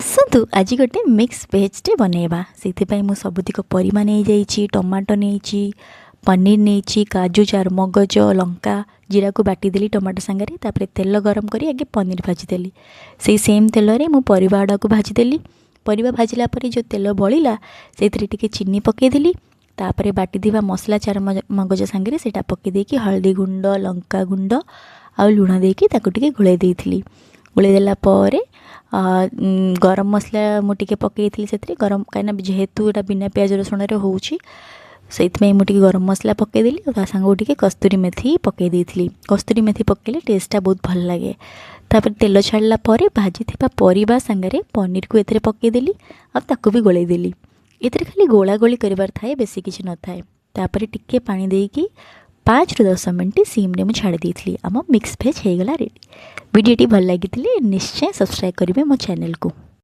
आसतु आज गोटे मिक्स भेजटे बनैबा से मुझ सबुतिक परिमा नहीं जाइए टमाटो नहीं पनीर नहीं काजू चारमगज लंका जीरा को बाटीदेली टमाटो सांगे तापर तेल गरम करी आगे पनीर भाजीदेली से सेम तेल रे मु परिबा गुड़ा को भाजीदेली परिबा भाजिला परे जो तेल बलिला से चीनी पकईदेली तापर बाटी मसला चारमगज सांगे से पकई देकी हल्दी गुंड लंका गुंड आ लुण देकी ताको घोड़े देइथिली गोलई देला परे गरम मसला मुझे पकई से गरम कहीं जेहेतु यहाँ बिना प्याज रसुण होची मुझे गरम मसला पकईदेली सांगे कस्तूरी मेथी पकई देइथिली कस्तूरी मेथी पकईले टेस्टा बहुत भल लगे तापर तेल छाड़ला भाजी परिबा सांगे पनीर को एथे पकईदेली आकु भी गोलई देली एथे खाली गोला गोली कर थाए बेसी किसी न थाए तापर टिके पानी देकी 5 ରୁ 10 मिनट सिम्रे मुझे छाड़ी देइथिली आम मिक्स भेज हो गला रेडी। वीडियोटी भल लगी निश्चय सब्सक्राइब करेंगे मो चैनल को।